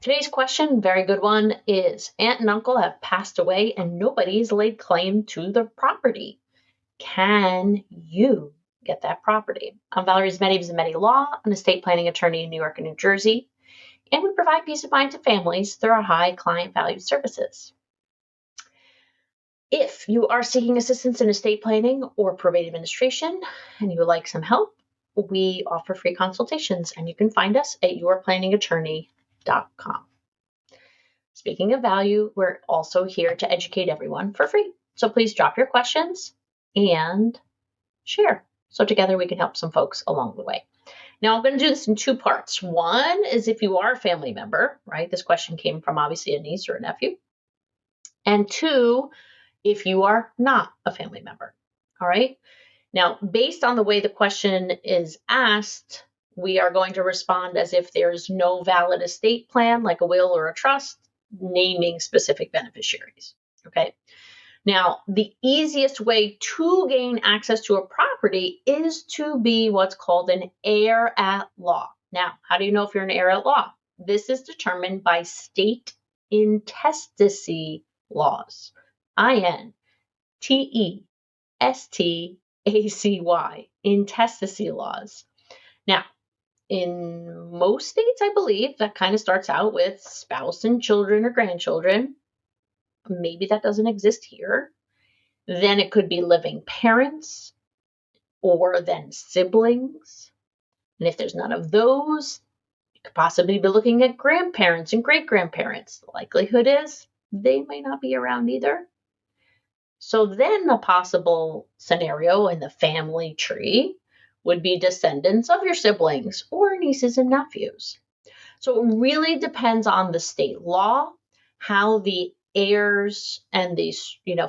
Today's question, very good one, is Aunt and Uncle have passed away and nobody's laid claim to the property. Can you get that property? I'm Valerie Zammitti of Zammitti Law, an estate planning attorney in New York and New Jersey, and we provide peace of mind to families through our high client value services. If you are seeking assistance in estate planning or probate administration and you would like some help, we offer free consultations, and you can find us at yourplanningattorney.com. Speaking of value, we're also here to educate everyone for free. So please drop your questions and share. So together we can help some folks along the way. Now I'm going to do this in two parts. One is if you are a family member, right? This question came from obviously a niece or a nephew. And two, if you are not a family member. All right. Now, based on the way the question is asked, we are going to respond as if there's no valid estate plan, like a will or a trust, naming specific beneficiaries. Okay. Now, the easiest way to gain access to a property is to be what's called an heir at law. Now, how do you know if you're an heir at law? This is determined by state intestacy laws. INTESTACY, intestacy laws. Now, in most states, I believe that kind of starts out with spouse and children or grandchildren. Maybe that doesn't exist here. Then it could be living parents or then siblings. And if there's none of those, you could possibly be looking at grandparents and great-grandparents. The likelihood is they may not be around either. So then a possible scenario in the family tree would be descendants of your siblings or nieces and nephews. So it really depends on the state law, how the heirs and the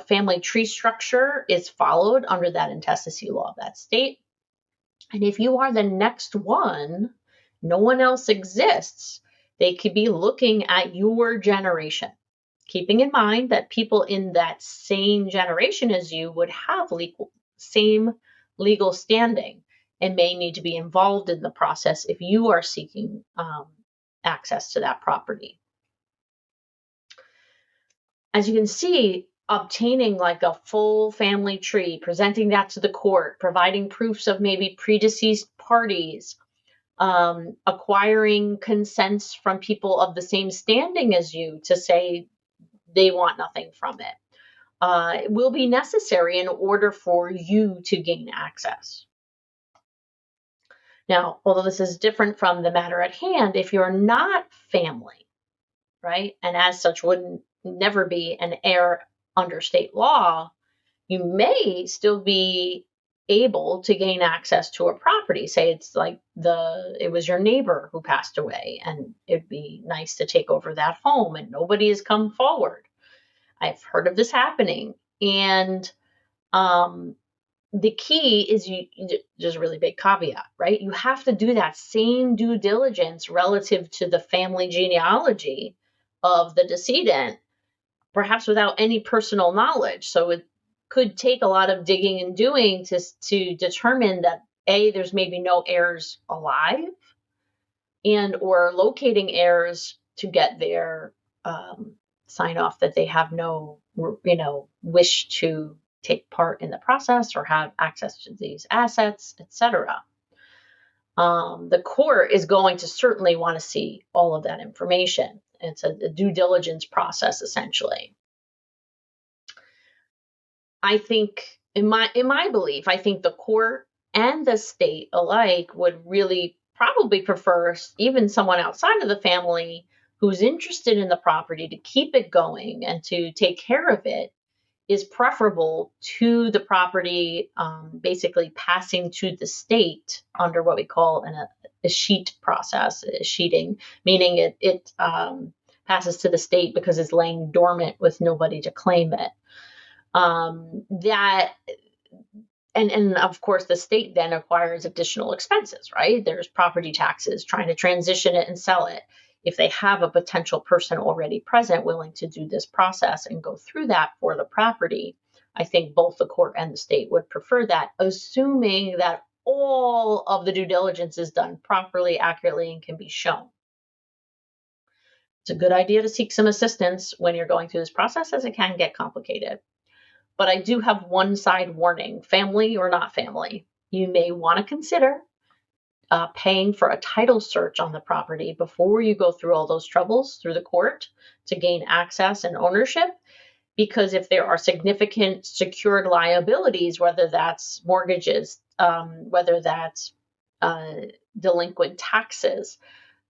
family tree structure is followed under that intestacy law of that state. And if you are the next one, no one else exists, they could be looking at your generation, keeping in mind that people in that same generation as you would have same legal standing and may need to be involved in the process if you are seeking access to that property. As you can see, obtaining like a full family tree, presenting that to the court, providing proofs of maybe predeceased parties, acquiring consents from people of the same standing as you to say they want nothing from it, it will be necessary in order for you to gain access. Now, although this is different from the matter at hand, if you're not family, right, and as such wouldn't never be an heir under state law, you may still be able to gain access to a property. Say it's like it was your neighbor who passed away and it'd be nice to take over that home and nobody has come forward. I've heard of this happening. And the key is there's a really big caveat, right? You have to do that same due diligence relative to the family genealogy of the decedent, perhaps without any personal knowledge. So it could take a lot of digging and doing to determine that there's maybe no heirs alive, and or locating heirs to get their sign off that they have no wish to take part in the process or have access to these assets, etc. The court is going to certainly want to see all of that information. It's a due diligence process, essentially. I think, in my belief, I think the court and the state alike would really probably prefer even someone outside of the family who's interested in the property to keep it going and to take care of it is preferable to the property basically passing to the state under what we call a sheet process, sheeting, meaning it passes to the state because it's laying dormant with nobody to claim it. And of course, the state then acquires additional expenses, right? There's property taxes, trying to transition it and sell it. If they have a potential person already present willing to do this process and go through that for the property, I think both the court and the state would prefer that, assuming that all of the due diligence is done properly, accurately, and can be shown. It's a good idea to seek some assistance when you're going through this process, as it can get complicated. But I do have one side warning, family or not family. You may want to consider paying for a title search on the property before you go through all those troubles through the court to gain access and ownership. Because if there are significant secured liabilities, whether that's mortgages, whether that's delinquent taxes,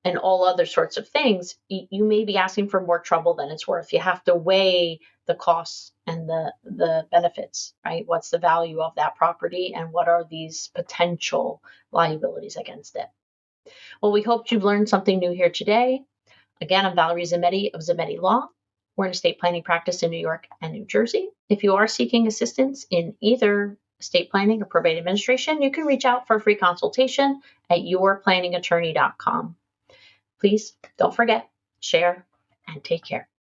and all other sorts of things, you may be asking for more trouble than it's worth. You have to weigh the costs and the benefits, right? What's the value of that property and what are these potential liabilities against it? Well, we hope you've learned something new here today. Again, I'm Valerie Zammitti of Zammitti Law. We're an estate planning practice in New York and New Jersey. If you are seeking assistance in either estate planning or probate administration, you can reach out for a free consultation at yourplanningattorney.com. Please don't forget, share, and take care.